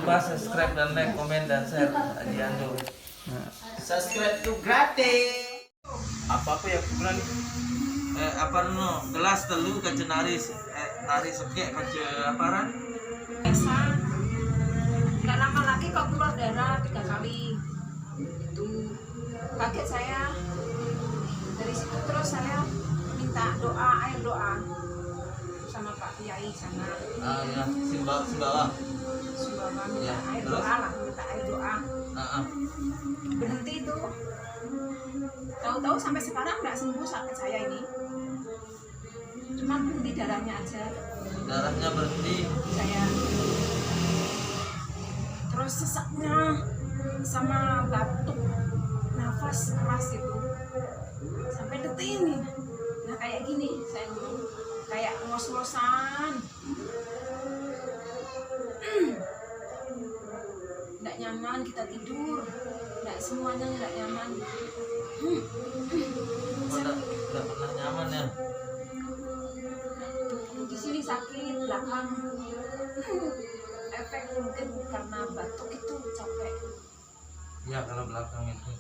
Lupa subscribe dan like, komen dan share Adiando. Subscribe tuh gratis. Apa yang bulan apa no gelas telu kaca nari sekek kaca apa ran? Biasa nggak lama lagi kok keluar darah 3 kali itu kaget saya. Dari situ terus saya minta air doa sama Pak Kiai sana Ya, Simbawa. Sumbawa, minta Ya, air terus? doa lah, minta air doa berhenti itu. Tahu-tahu sampai sekarang nggak sembuh sakit saya ini, cuma berhenti darahnya aja Darahnya berhenti. saya. Terus sesaknya sama batuk, nafas keras itu sampai detik ini. Nah kayak gini saya ngomong, kayak ngos-ngosan, nggak nyaman kita tidur, nggak semuanya nggak nyaman. Udah pernah nyaman ya. Di sini sakit belakang. Efek mungkin karena batuk itu capek. Ya kalau belakang itu.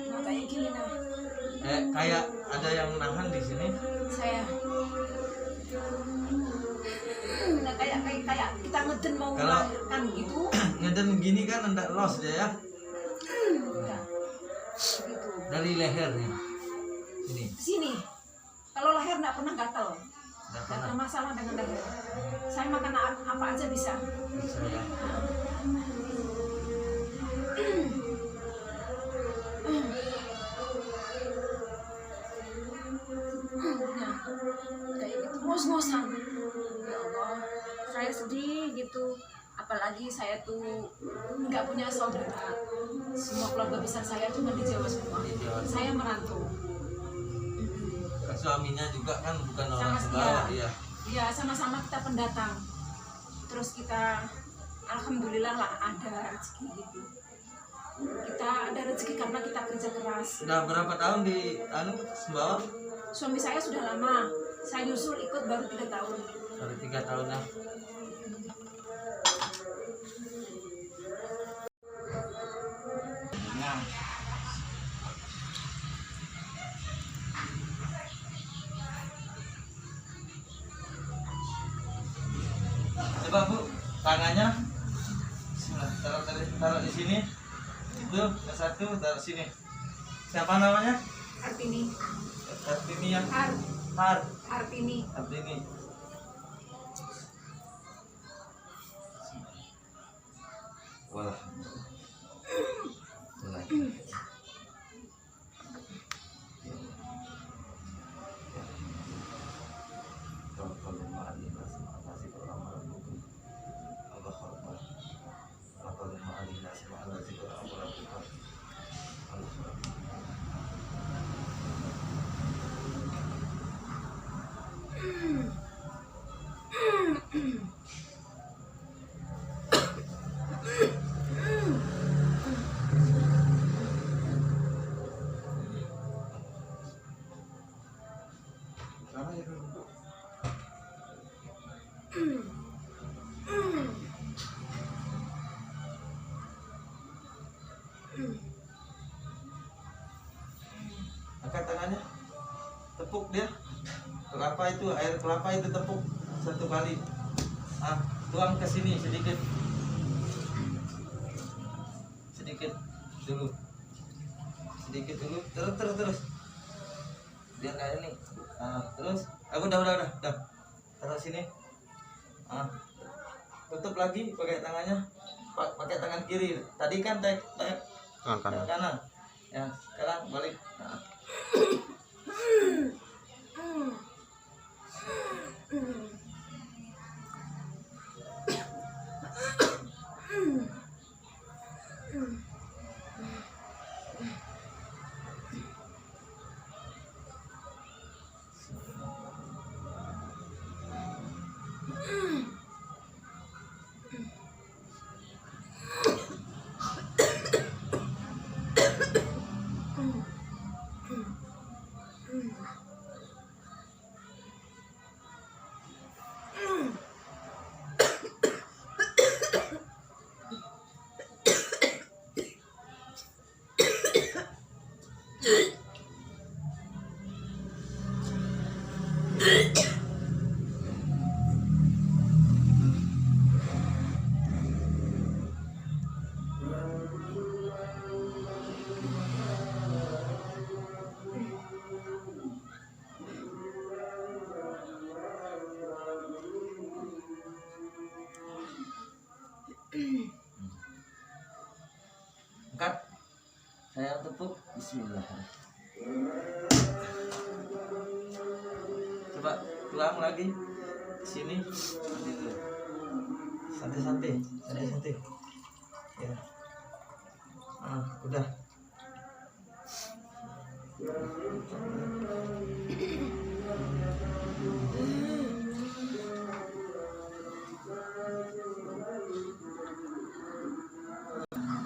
Nah kayak gini nah Kayak ada yang nahan di sini. saya. Nah kayak kita ngeden mau Kalau- melahirkan gitu. Ngeden gini kan enggak los dia ya. Nah, gitu. Dari leher nih. Ini Sini. Kalau leher nggak pernah gatal. enggak Nggak pernah. pernah masalah dengan leher. Saya makan apa aja bisa. Bisa ya. Nah, kayak gitu ngos-ngosan. Ya Allah, saya sedih gitu. Apalagi saya tuh nggak punya saudara. Semua keluarga besar saya cuma di Jawa semua. Di Jawa. Saya merantau. Suaminya juga kan bukan orang Sama Sumbawa, dia. iya. Ya sama-sama kita pendatang. Terus kita alhamdulillah lah ada rezeki gitu. Kita ada rezeki karena kita kerja keras. Sudah berapa tahun di Sumbawa? Suami saya sudah lama. Saya nyusul ikut baru 3 tahun. Baru 3 tahun ya. Nah. Coba Bu, tangannya Bismillah, taruh di sini. Itu yang satu taruh sini. Siapa namanya? Artini. Artini yang Ar Artini. Artini. Wah. Angkat tangannya, tepuk dia. Kelapa itu, air kelapa itu tepuk 1 kali. Tuang ke sini sedikit, sedikit dulu, terus, biar kayak ini. Terus, aku udah, taruh sini. Tutup lagi pakai tangannya, pakai tangan kiri. Tadi kan tangan kanan. Ya, sekarang balik. Angkat. Saya tepuk. Bismillah. Coba tuang lagi sini. Santai-santai. Ya. Udah.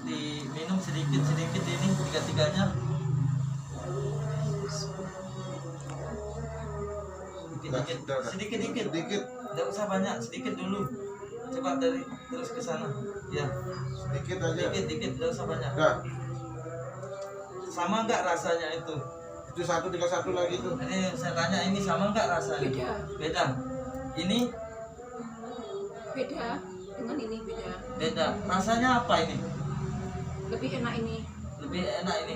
Diminum sedikit ini tiga-tiganya. Sedikit. Tidak usah banyak, sedikit dulu. Coba dari terus ke sana. Ya. Sedikit aja. Dikit, tidak usah banyak. Udah. Sama enggak rasanya itu? Itu satu tinggal satu lagi tuh. Ini saya tanya, ini sama enggak rasanya? Beda. Ini Beda dengan ini beda. beda. Rasanya apa ini? Lebih enak ini. Lebih enak ini.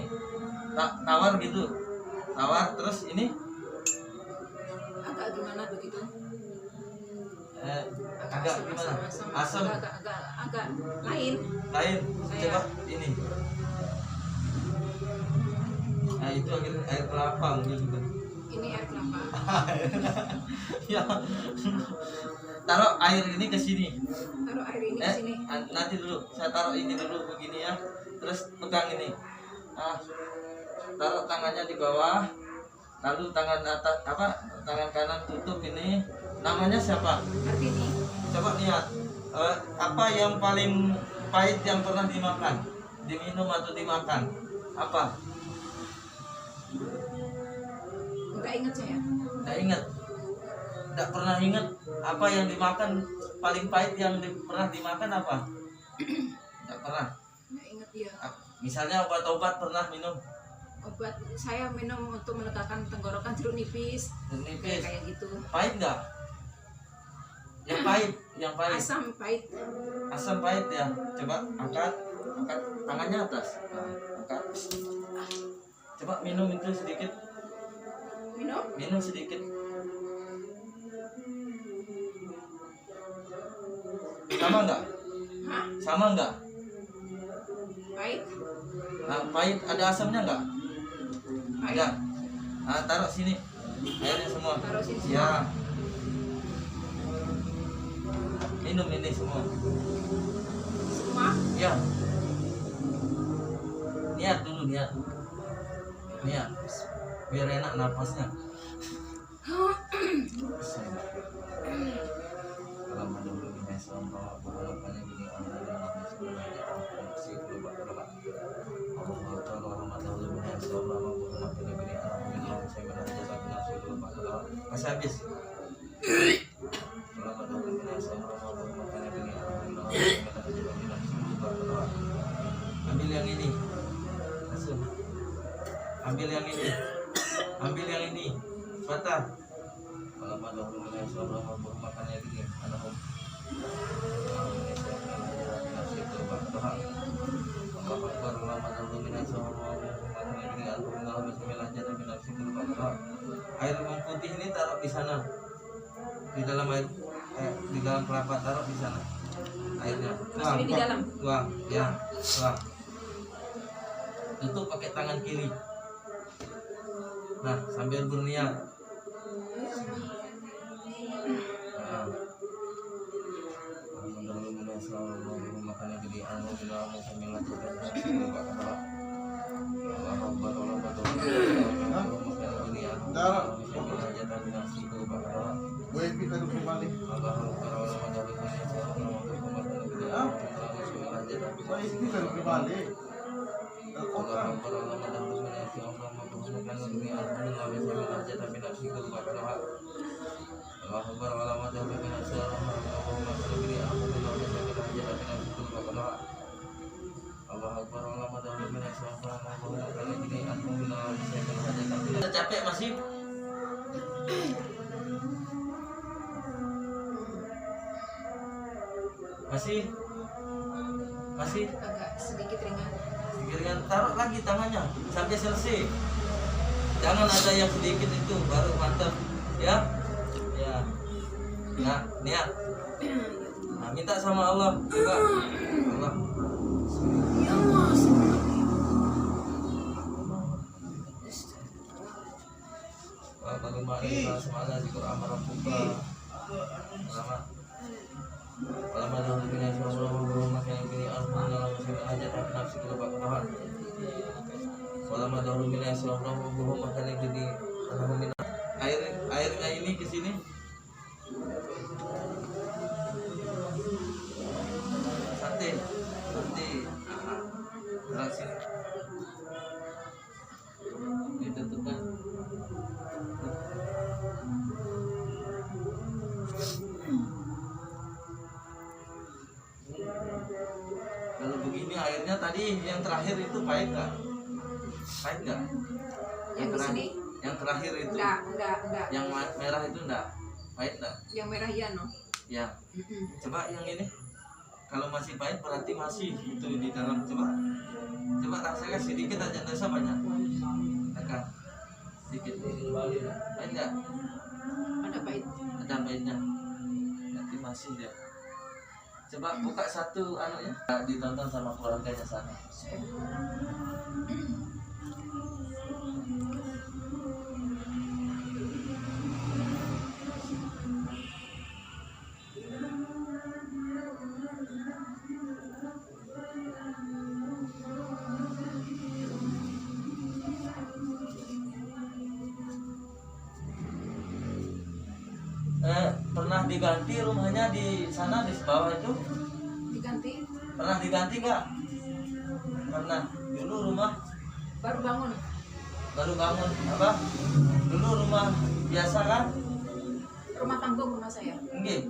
Tawar gitu. Tawar terus ini Agak gimana begitu? agak gimana? Asam. Agak lain. Lain. Coba ini. Nah itu air kelapa mungkin juga. Ini air kelapa. Ya. Taruh air ini ke sini. Taruh air ini ke sini. Nanti dulu. Saya taruh ini dulu begini ya. Terus pegang ini. Taruh tangannya di bawah. Lalu tangan atas tangan kanan tutup ini. Namanya siapa? Artini. Coba lihat. Apa yang paling pahit yang pernah dimakan? Diminum atau dimakan? Apa? Enggak ingat saya. Nggak ingat. Nggak pernah ingat apa yang dimakan paling pahit yang pernah dimakan apa? Nggak pernah. Enggak ingat dia. Misalnya obat-obat pernah minum? Obat saya minum untuk melegakan tenggorokan jeruk nipis. Jeruk nipis. Kayak gitu. Pahit nggak? Yang pahit, Asam pahit. Asam pahit ya. Coba angkat tangannya atas. Angkat. Coba minum itu sedikit. Minum sedikit. Sama nggak? Hah? Sama nggak? Pahit. Pahit ada asamnya nggak? Pahit. Ada. Taruh sini. Airnya semua. Taruh sini semua. Ya. Minum ini semua. Semua. Ya. Niat dulu, niat. Biar enak napasnya. Masih habis. Ambil yang ini. Langsung. Ambil yang ini. Patah. Kalau pada umumnya selama makannya gini, ada hom. Air bawang putih ini taruh di sana. Di dalam air di dalam kelapa taruh di sana. Airnya. Masih di dalam. Tuang. Ya, tuang. Tutup pakai tangan kiri. Nah, sambil berniat. Gue kita duduk kembali. Gue kita duduk kembali. Capek masih? Masih? Agak sedikit ringan. Sedikit taruh lagi tangannya sampai selesai. Jangan ada yang sedikit itu baru mantap. Ya. Nah, niat. minta sama Allah. Coba Allah. Ya Allah. Bagaimana kita semangat di Quran Rabbuka. Selamat. Kalau ada yang punya suara belum makan ini alhamdulillah masih aja tak nafsu kita bakal. Kalau ada yang punya suara belum makan ini alhamdulillah. Airnya ini ke sini. Sate. Terus sini. Ditutupkan. Kalau begini airnya tadi yang terakhir itu pahit nggak? Pahit nggak? Yang di sini? Yang terakhir itu? Enggak. Yang merah itu enggak? Pahit enggak? Yang merah iya no. Ya. Coba yang ini. Kalau masih pahit berarti masih itu di dalam. Coba rasakan sedikit aja, nggak usah banyak. Tekan sedikit. Pahit nggak? Ada pahit. Ada pahitnya. Nanti masih dia. Coba buka satu anunya. Ditonton sama keluarganya sana. Pernah diganti rumahnya di sana di bawah itu? Diganti? Pernah diganti nggak? Pernah. Dulu rumah Baru bangun. apa? Dulu rumah biasa kan? Rumah panggung rumah saya. Enggak.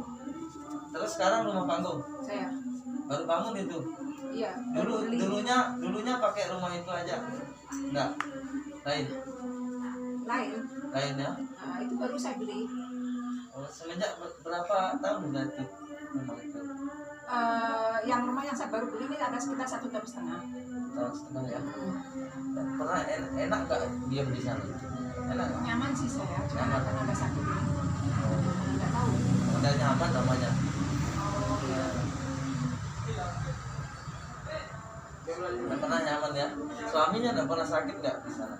Terus sekarang rumah panggung. Saya. Baru bangun itu. Iya. baru beli. Dulunya pakai rumah itu aja. Enggak. Lain ya. Nah, itu baru saya beli. Oh, semenjak berapa tahun udah itu rumah itu? Yang rumah yang saya baru beli ini ada sekitar 1,5 tahun. Tahun setengah ya. Pernah enak nggak diam di sana? Enak nggak? Nyaman sih saya, cuma Nyaman. karena ada sakit ini. Nggak tahu. Udah nyaman namanya. Oh iya. Nggak pernah nyaman ya. Suaminya nggak pernah sakit nggak di sana?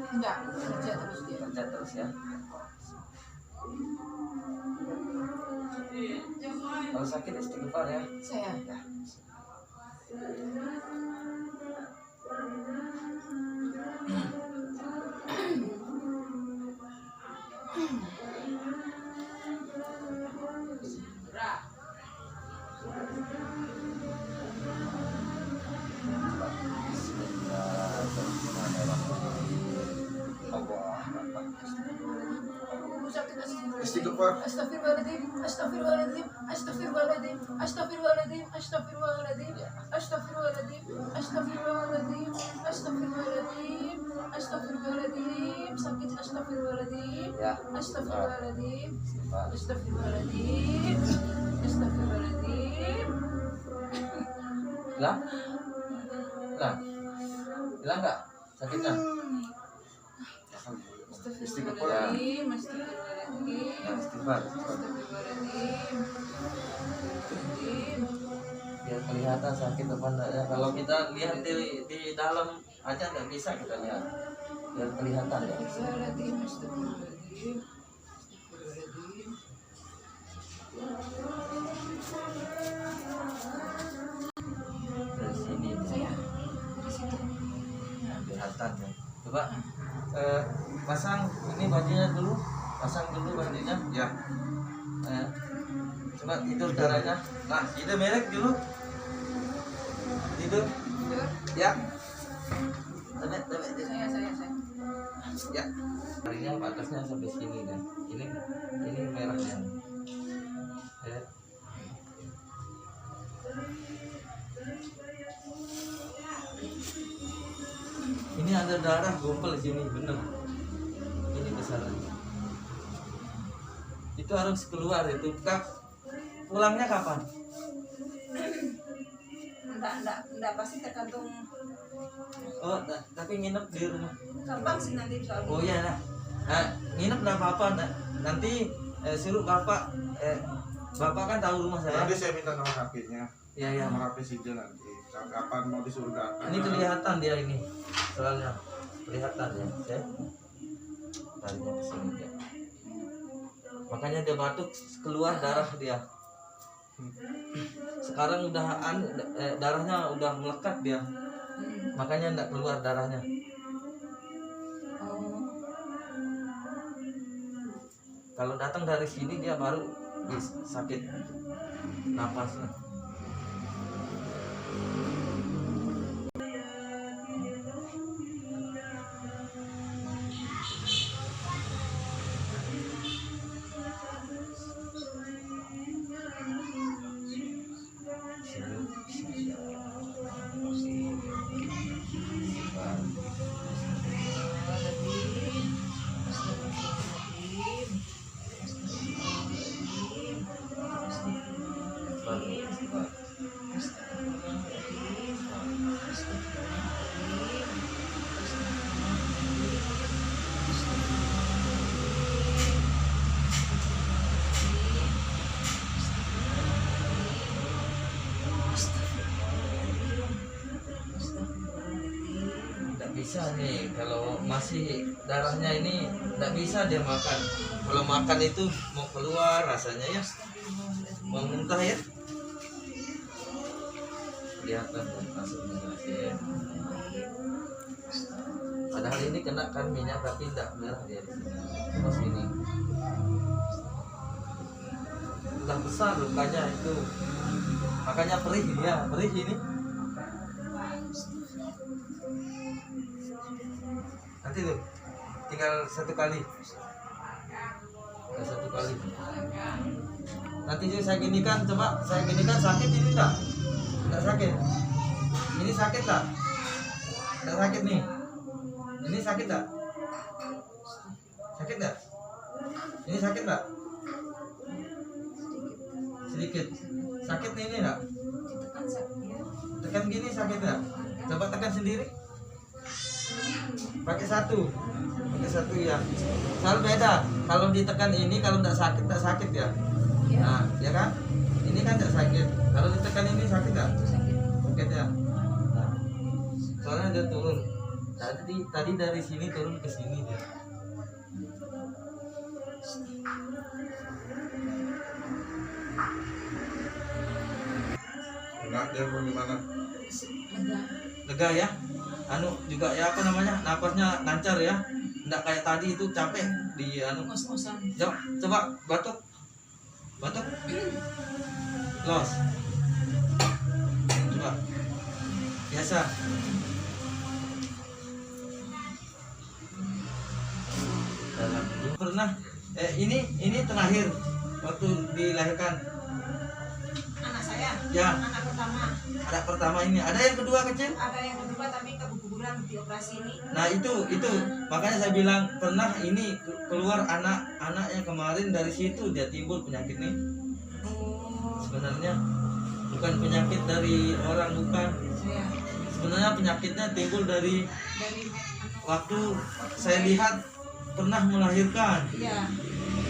Enggak, kerja terus dia. Kerja terus ya. Kalau sakit istighfar ya. Saya. Istighfar. Astagfirullahaladzim, astagfirullahaladzim, astagfirullahaladzim, astagfirullahaladzim, astagfirullahaladzim, astagfirullahaladzim, astagfirullahaladzim, astagfirullahaladzim, astagfirullahaladzim, sakit astagfirullahaladzim, Ya. astagfirullahaladzim, astagfirullahaladzim, astagfirullahaladzim. Hilang? Hilang nggak sakitnya? Astagfirullahaladzim, astagfirullahaladzim, Ya istighfar. astagfirullahaladzim. Biar kelihatan sakit apa enggak ya. Kalau kita lihat di dalam aja nggak bisa kita lihat. Biar kelihatan ya. Astagfirullahaladzim, astagfirullahaladzim, astagfirullahaladzim. Dari sini Saya di situ. kelihatan ya. Coba pasang ini bajunya dulu. Pasang dulu bajunya. Ya. Coba tidur caranya. Nah, tidur merek dulu. Tidur. Ya. Tebet. Saya. Ya. Harinya batasnya sampai sini kan. Ini merahnya. Ya. Ini ada darah gumpal di sini, bener. Ini besaran. Itu harus keluar itu. Pulangnya kapan? Enggak pasti tergantung Oh, tapi nginep di rumah. gampang sih nanti soalnya. Oh iya, nah, nginep nggak apa-apa. Nanti suruh bapak Bapak kan tahu rumah saya. Nanti saya minta nomor HP-nya. Iya, iya. Nomor HP Sijo nanti. Kapan mau disuruh datang? Ini kelihatan dia ini. Soalnya kelihatan ya. Saya tariknya ke sini dia. Makanya dia batuk, keluar darah dia. Sekarang udah darahnya udah melekat dia. Makanya enggak keluar darahnya. Kalau datang dari sini dia baru sakit napasnya. Bisa nih kalau masih darahnya ini nggak bisa dia makan. Kalau makan itu mau keluar rasanya ya, mau muntah ya. Kelihatan hasilnya ya. Padahal ini kena kan minyak tapi tidak merah dia di sini. Terus ini udah besar lukanya itu, makanya perih dia, perih ini. Nanti tuh tinggal satu kali. Nanti juga saya ginikan, coba saya ginikan sakit ini enggak? Enggak sakit. Ini sakit tak? Enggak sakit nih. Ini sakit tak? Sakit enggak? Ini sakit enggak? Sedikit. Sakit nih ini enggak? Tekan gini sakit enggak? Coba tekan sendiri. Pakai satu ya. Soal beda. Kalau ditekan ini kalau tidak sakit ya. Nah, ya kan? Ini kan tidak sakit. Kalau ditekan ini sakit nggak? Sakit ya. Nah, soalnya dia turun. Tadi dari sini turun ke sini dia. Enggak, dia mau gimana? Lega ya. Anu juga ya apa namanya, napasnya lancar ya, nggak kayak tadi itu capek di anu. Coba batuk los, coba biasa. Pernah ini terakhir waktu dilahirkan Anak saya, ya. anak pertama. Anak pertama ini, ada yang kedua kecil? Ada yang kedua tapi keguguran di operasi ini. Nah itu makanya saya bilang pernah ini keluar anak yang kemarin dari situ dia timbul penyakit nih. Sebenarnya bukan penyakit dari orang, bukan. Sebenarnya penyakitnya timbul dari waktu saya lihat pernah melahirkan. Iya.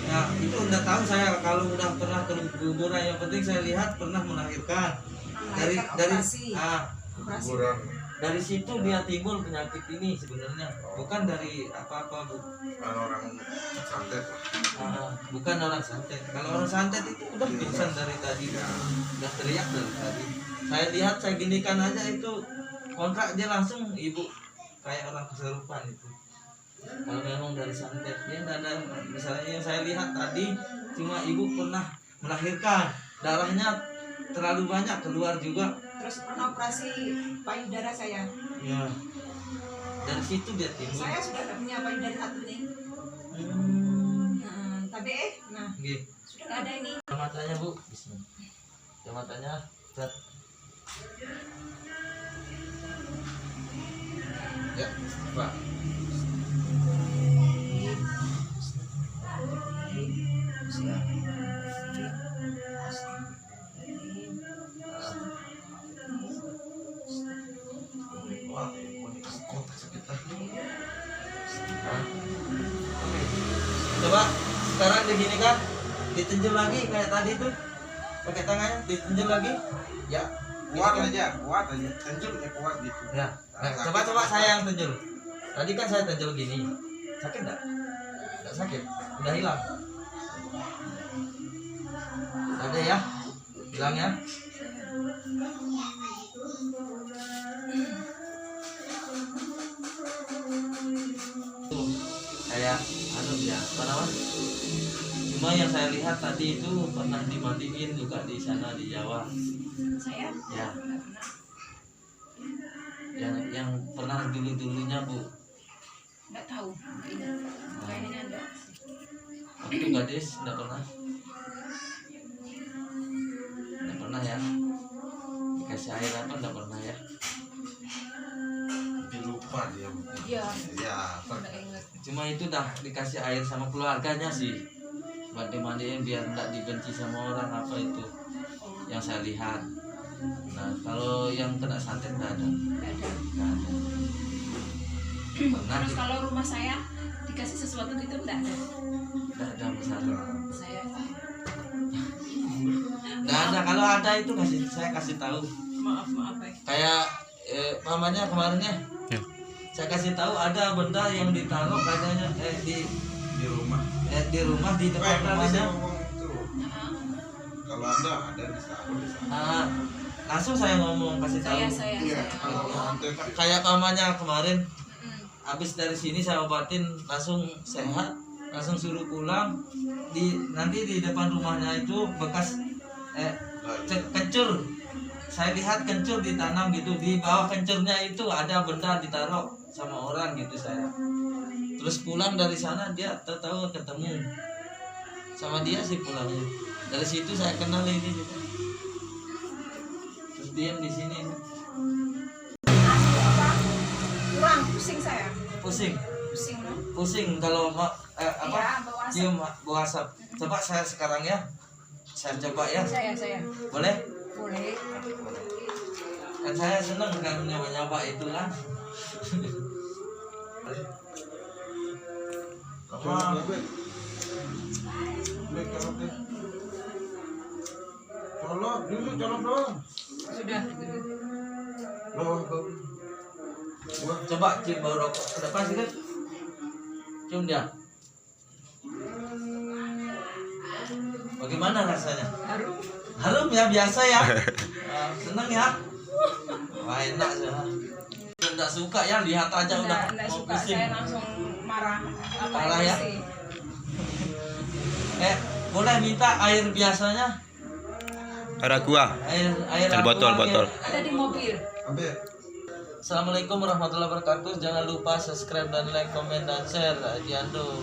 Nah itu udah tahu saya kalau udah pernah keguguran, yang penting saya lihat pernah melahirkan. Dari situ dia timbul penyakit ini sebenarnya, bukan dari apa-apa, Bu. Orang santet. Bukan orang santet. Kalau orang santet itu udah pingsan dari tadi, udah teriak dari tadi. Saya lihat, saya ginikan aja itu kontrak dia langsung ibu kayak orang kesurupan itu. Kalau memang dari santet dia tidak ada. Misalnya yang saya lihat tadi cuma ibu pernah melahirkan, darahnya terlalu banyak keluar juga. Terus pernah operasi payudara saya. Ya. Dari situ dia timbul. Saya sudah tidak punya payudara satu nih. Tapi Gih. sudah nggak ada ini. Matanya Bu, bismillah. Matanya, set. Ya, Pak. Coba sekarang digini kan, ditenjel lagi kayak tadi tuh. pakai tangannya ditinjau lagi. Ya, Kuat aja. Tenjel ya kuat gitu. Ya. Nah, coba saya yang tenjel. Tadi kan saya tenjel gini. Sakit enggak? Enggak sakit. Udah hilang. Ada ya? Hilang ya? Saya ya, apa namanya? Cuma yang saya lihat tadi itu pernah dimandiin juga di sana di Jawa. Saya Ya, nggak pernah. yang pernah dulunya Bu. Nggak tahu, nggak ingat. Kayaknya enggak. Waktu gadis enggak pernah. Enggak pernah ya. Dikasih air apa enggak pernah ya. Jadi lupa dia. Iya, Ya, nggak ingat. Cuma itu dah dikasih air sama keluarganya sih. Buat dimandiin biar enggak dibenci sama orang apa itu. Yang saya lihat. Nah, kalau yang kena santet enggak ada. Nggak ada. Enggak ada. Pernah Terus kalau rumah saya dikasih sesuatu gitu nggak ada. enggak ada masalah. Saya Enggak ada. Kalau ada itu saya kasih tahu. maaf ya. Kayak mamanya kemarinnya. Ya. Saya kasih tahu ada benda yang ditaruh katanya di rumah. di rumah di depan Tadi rumahnya. saya ngomong itu. Kalau ada di sana. Nah, langsung saya ngomong kasih tahu. Saya. Iya, kalau santet Kayak pamannya kemarin Mm. habis dari sini saya obatin langsung sehat, langsung suruh pulang. Nanti di depan rumahnya itu bekas kencur. Saya lihat kencur ditanam gitu, di bawah kencurnya itu ada benda ditaruh sama orang gitu saya. Terus pulang dari sana dia tahu ketemu sama dia sih pulangnya. Dari situ saya kenal ini juga. Terus diam di sini. Kurang pusing saya. Pusing Loh. pusing kalau Iya, bau asap. cium bau asap. Coba saya sekarang ya, saya coba ya, Saya. boleh? Boleh. Kan saya seneng kan nyoba itu kan. colok deh. Bek colok deh. Colok dulu, colok dong. Sudah. Bawah. Wah, Coba cium bau rokok ke depan sedikit, cium dia. Bagaimana rasanya? Harum. Harum ya, biasa ya. Seneng ya. Wah, enak sih. Enggak suka ya, lihat aja udah Nggak mau suka. pusing. Saya langsung marah. Marah ya? sih? Boleh minta air biasanya? Ada gua. Air Botol. Ada di mobil. ambil. Assalamualaikum warahmatullahi wabarakatuh. Jangan lupa subscribe dan like, komen dan share di Ando.